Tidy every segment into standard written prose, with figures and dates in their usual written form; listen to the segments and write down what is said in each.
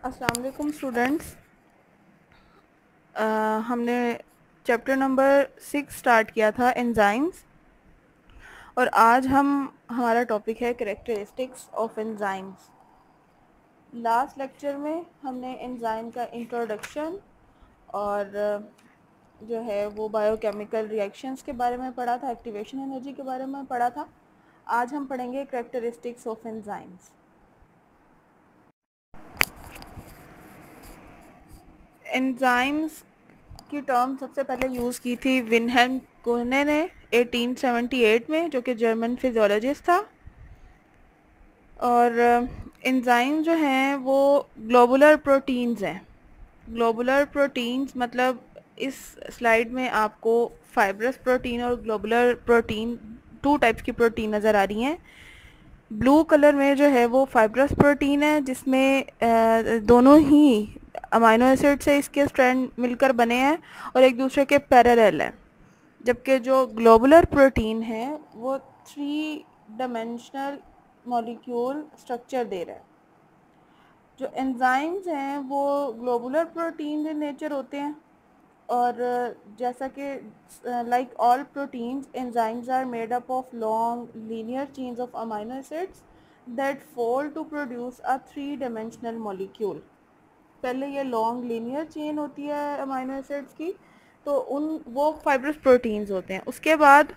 अस्सलाम वालेकुम स्टूडेंट्स। हमने चैप्टर नंबर 6 स्टार्ट किया था एंजाइम्स, और आज हमारा टॉपिक है characteristics of enzymes. Last lecture में हमने एंजाइम का इंट्रोडक्शन और जो है वो बायोकेमिकल रिएक्शंस के बारे में पढ़ा था, एक्टिवेशन एनर्जी के बारे में पढ़ा था। आज हम पढ़ेंगे कैरेक्टरिस्टिक्स ऑफ एंजाइम्स। एंजाइम्स की टर्म सबसे पहले यूज़ की थी विनहेम कोहने ने 1878 में, जो कि जर्मन फिजियोलॉजिस्ट था। और एंजाइम जो हैं वो ग्लोबुलर प्रोटीन्स हैं। ग्लोबुलर प्रोटीन्स मतलब इस स्लाइड में आपको फाइब्रस प्रोटीन और ग्लोबुलर प्रोटीन, टू टाइप्स की प्रोटीन नज़र आ रही हैं। ब्लू कलर में जो है वो फाइब्रस प्रोटीन है, जिसमें दोनों ही अमाइनो एसिड से इसके स्ट्रैंड मिलकर बने हैं और एक दूसरे के पैरेलल है। जबकि जो ग्लोबुलर प्रोटीन है वो 3 डायमेंशनल मॉलिक्यूल स्ट्रक्चर दे रहा है। जो एंजाइम्स हैं वो ग्लोबुलर प्रोटीन इन नेचर होते हैं, और जैसा कि like all proteins, enzymes are made up of long linear chains of amino acids that fold to produce a 3 dimensional molecule. पहले ये लॉन्ग लीनियर चेन होती है अमाइनो एसिड्स की, तो वो फाइब्रस प्रोटीन्स होते हैं। उसके बाद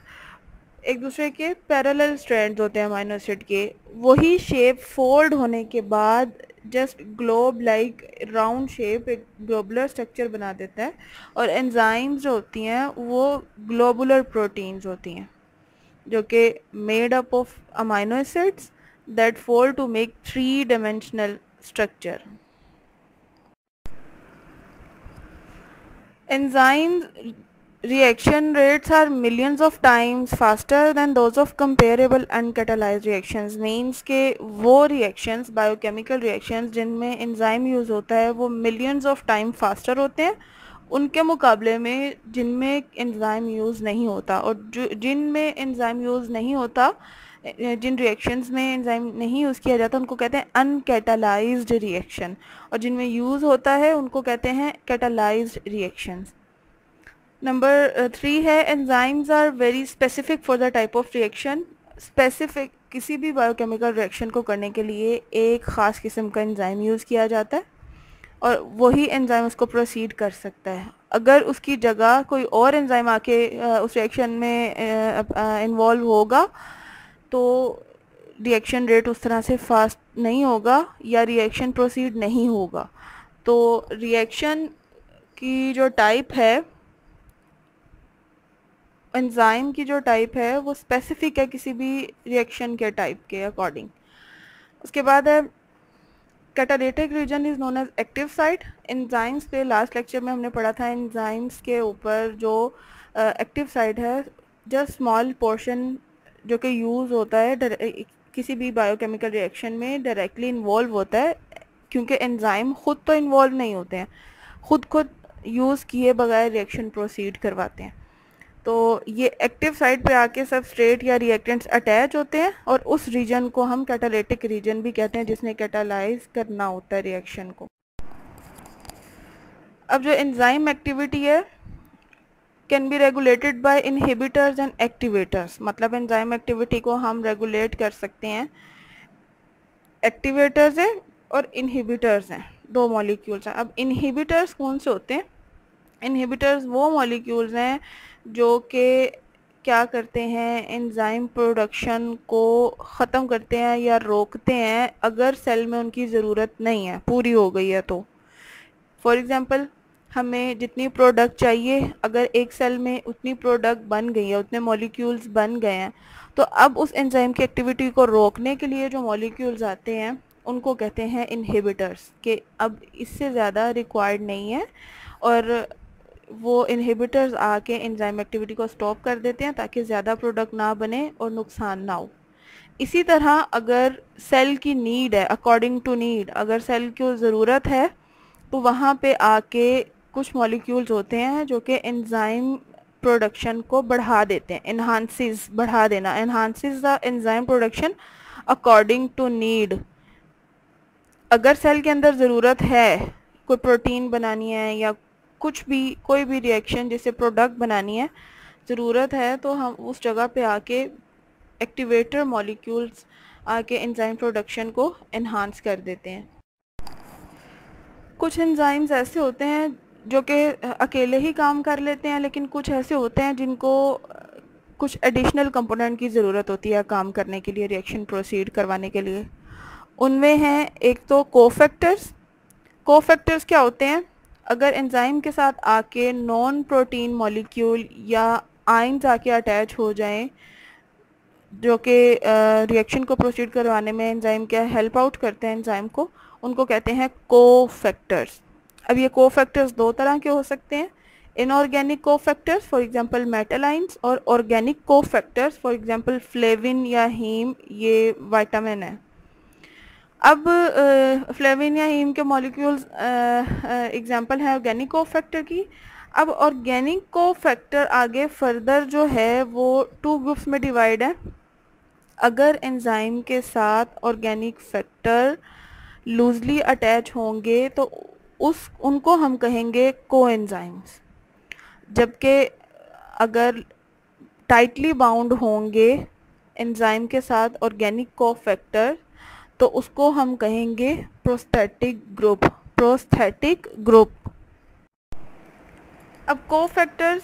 एक दूसरे के पैरेलल स्ट्रैंड्स होते हैं अमाइनो एसिड के। वही शेप फोल्ड होने के बाद just globe like round shape एक ग्लोबुलर स्ट्रक्चर बना देता है। और एंजाइम्स जो होती हैं वो ग्लोबुलर प्रोटीन्स होती हैं, जो कि made up of amino acids that fold to make 3 dimensional structure. Enzyme reaction rates are millions of times faster than those of comparable uncatalyzed reactions. Means के वो reactions, biochemical reactions जिनमें enzyme use होता है वो millions of time faster होते हैं उनके मुकाबले में जिनमें enzyme use नहीं होता। और जिनमें enzyme use नहीं होता, जिन रिएक्शंस में एंजाइम नहीं यूज़ किया जाता उनको कहते हैं अनकैटालाइज्ड रिएक्शन, और जिनमें यूज़ होता है उनको कहते हैं कैटालाइज्ड रिएक्शंस। नंबर 3 है enzymes are very specific for the type of reaction. Specific किसी भी बायोकेमिकल रिएक्शन को करने के लिए एक ख़ास किस्म का एंजाइम यूज़ किया जाता है और वही एंजाइम उसको प्रोसीड कर सकता है। अगर उसकी जगह कोई और एंजाइम आके उस रिएक्शन में इन्वॉल्व होगा तो रिएक्शन रेट उस तरह से फास्ट नहीं होगा या रिएक्शन प्रोसीड नहीं होगा। तो रिएक्शन की जो टाइप है, एंजाइम की जो टाइप है वो स्पेसिफिक है किसी भी रिएक्शन के टाइप के अकॉर्डिंग। उसके बाद है catalytic region is known as active site. Enzymes पे लास्ट लेक्चर में हमने पढ़ा था एंजाइम्स के ऊपर जो एक्टिव साइट है, जस्ट स्मॉल पोर्शन जो कि यूज़ होता है किसी भी बायोकेमिकल रिएक्शन में डायरेक्टली इन्वॉल्व होता है, क्योंकि एंजाइम खुद तो इन्वॉल्व नहीं होते हैं, खुद यूज़ किए बगैर रिएक्शन प्रोसीड करवाते हैं। तो ये एक्टिव साइट पे आके सबस्ट्रेट या रिएक्टेंट्स अटैच होते हैं और उस रीजन को हम कैटालिटिक रीजन भी कहते हैं, जिसने कैटालाइज करना होता है रिएक्शन को। अब जो एंजाइम एक्टिविटी है can be regulated by inhibitors and activators. मतलब एंजाइम एक्टिविटी को हम रेगुलेट कर सकते हैं। एक्टिवेटर्स हैं और इनहिबिटर्स हैं, दो मॉलिक्यूल्स हैं। अब इनहिबिटर्स कौन से होते हैं? इनहिबिटर्स वो मॉलिक्यूल्स हैं जो कि क्या करते हैं, एंजाइम प्रोडक्शन को ख़त्म करते हैं या रोकते हैं अगर सेल में उनकी ज़रूरत नहीं है, पूरी हो गई है तो। फॉर एग्ज़ाम्पल, हमें जितनी प्रोडक्ट चाहिए अगर एक सेल में उतनी प्रोडक्ट बन गई है, उतने मॉलिक्यूल्स बन गए हैं, तो अब उस एंजाइम की एक्टिविटी को रोकने के लिए जो मॉलिक्यूल्स आते हैं उनको कहते हैं इनहिबिटर्स, कि अब इससे ज़्यादा रिक्वायर्ड नहीं है, और वो इनहिबिटर्स आके एंजाइम एक्टिविटी को स्टॉप कर देते हैं ताकि ज़्यादा प्रोडक्ट ना बने और नुकसान ना हो। इसी तरह अगर सेल की नीड है, अकॉर्डिंग टू नीड, अगर सेल को ज़रूरत है तो वहाँ पे आके कुछ मॉलिक्यूल्स होते हैं जो कि एंजाइम प्रोडक्शन को बढ़ा देते हैं। एनहांसिस, बढ़ा देना, enhances the enzyme production according to need. अगर सेल के अंदर ज़रूरत है कोई प्रोटीन बनानी है या कुछ भी, कोई भी रिएक्शन जिससे प्रोडक्ट बनानी है, ज़रूरत है, तो हम उस जगह पे आके एक्टिवेटर मॉलिक्यूल्स आके एंजाइम प्रोडक्शन को एनहांस कर देते हैं। कुछ एंजाइम्स ऐसे होते हैं जो कि अकेले ही काम कर लेते हैं, लेकिन कुछ ऐसे होते हैं जिनको कुछ एडिशनल कंपोनेंट की ज़रूरत होती है काम करने के लिए, रिएक्शन प्रोसीड करवाने के लिए। उनमें हैं एक तो कोफैक्टर्स। कोफैक्टर्स क्या होते हैं? अगर एंजाइम के साथ आके नॉन प्रोटीन मॉलिक्यूल या आयंस आके अटैच हो जाएं जो कि रिएक्शन को प्रोसीड करवाने में एंजाइम क्या हेल्प आउट करते हैं एंजाइम को, उनको कहते हैं कोफैक्टर्स। अब ये कोफैक्टर्स दो तरह के हो सकते हैं, inorganic cofactors for example metal ions, और organic cofactors for example flavin या हीम, ये विटामिन है। अब फ्लेविन या हीम के मॉलिक्यूल्स एग्जांपल है ऑर्गेनिक कोफैक्टर की। अब ऑर्गेनिक कोफैक्टर आगे फर्दर जो है वो टू ग्रुप्स में डिवाइड है। अगर एंजाइम के साथ ऑर्गेनिक फैक्टर लूजली अटैच होंगे तो उनको हम कहेंगे कोएंजाइम्स, जबकि अगर टाइटली बाउंड होंगे एंजाइम के साथ ऑर्गेनिक कोफैक्टर तो उसको हम कहेंगे प्रोस्थेटिक ग्रुप। Prosthetic group. अब cofactors,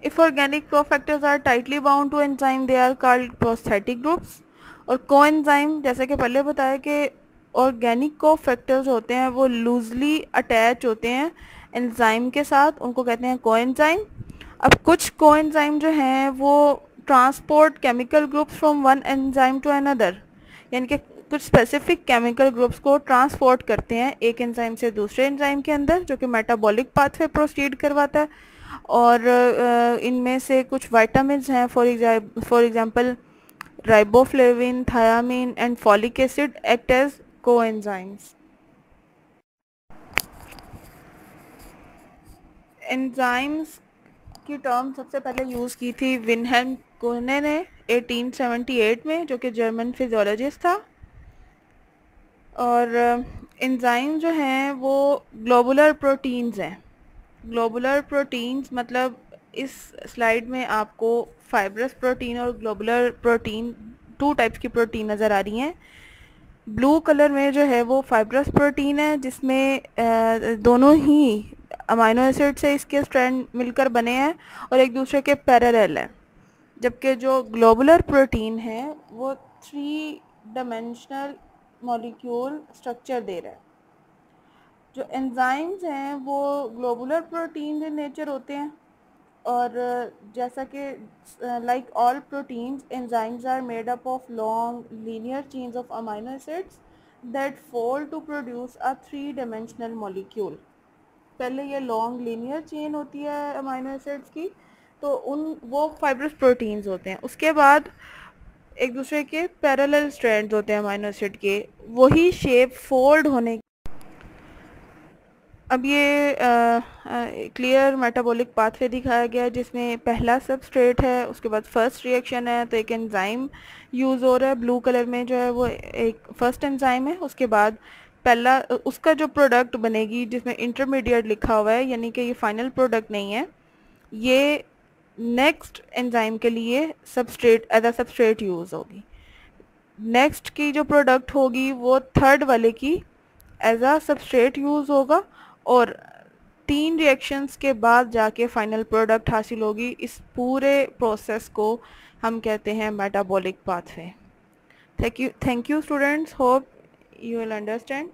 if organic cofactors are tightly bound to enzyme they are called prosthetic groups। और कोएंजाइम जैसे कि पहले बताया कि ऑर्गेनिक कोफैक्टर्स होते हैं वो लूजली अटैच होते हैं एंजाइम के साथ, उनको कहते हैं कोएंजाइम। अब कुछ कोएंजाइम जो हैं वो transport chemical groups from one enzyme to another, यानी कि कुछ स्पेसिफिक केमिकल ग्रुप्स को ट्रांसपोर्ट करते हैं एक एंजाइम से दूसरे एंजाइम के अंदर, जो कि मेटाबॉलिक पाथवे प्रोसीड करवाता है। और इनमें से कुछ विटामिन्स हैं, for example riboflavin, thiamine and folic acid act as coenzymes. Enzymes की टर्म सबसे पहले यूज़ की थी विल्हेल्म कोहने ने 1878 में, जो कि जर्मन फिजियोलॉजिस्ट था। और एंजाइम जो हैं वो ग्लोबुलर प्रोटीन्स हैं। ग्लोबुलर प्रोटीन्स मतलब इस स्लाइड में आपको फाइब्रस प्रोटीन और ग्लोबुलर प्रोटीन, टू टाइप्स की प्रोटीन नज़र आ रही हैं। ब्लू कलर में जो है वो फाइब्रस प्रोटीन है, जिसमें दोनों ही अमाइनो एसिड से इसके स्ट्रैंड मिलकर बने हैं और एक दूसरे के पैरेलल है। जबकि जो ग्लोबुलर प्रोटीन है वो 3 डायमेंशनल मॉलिक्यूल स्ट्रक्चर दे रहा है। जो एंजाइम्स हैं वो ग्लोबुलर प्रोटीन इन नेचर होते हैं, और जैसा कि like all proteins enzymes are made up of long linear chains of amino acids that fold to produce a 3 dimensional molecule. पहले ये लॉन्ग लीनियर चेन होती है अमाइनो एसिड्स की, तो वो फाइब्रस प्रोटीन्स होते हैं। उसके बाद एक दूसरे के पैरेलल स्ट्रैंड्स होते हैं अमाइनो एसिड के, वही शेप फोल्ड होने। अब ये क्लियर मेटाबॉलिक पाथवे दिखाया गया है, जिसमें पहला सबस्ट्रेट है, उसके बाद फर्स्ट रिएक्शन है, तो एक एंजाइम यूज़ हो रहा है। ब्लू कलर में जो है वो एक फर्स्ट एंजाइम है, उसके बाद पहला उसका जो प्रोडक्ट बनेगी जिसमें इंटरमीडिएट लिखा हुआ है, यानी कि ये फाइनल प्रोडक्ट नहीं है, ये नेक्स्ट एंजाइम के लिए substrate as a substrate use होगी। नेक्स्ट की जो प्रोडक्ट होगी वो थर्ड वाले की एज अ सबस्ट्रेट यूज़ होगा, और 3 रिएक्शंस के बाद जाके फाइनल प्रोडक्ट हासिल होगी। इस पूरे प्रोसेस को हम कहते हैं metabolic pathway. Thank you students, hope you will understand.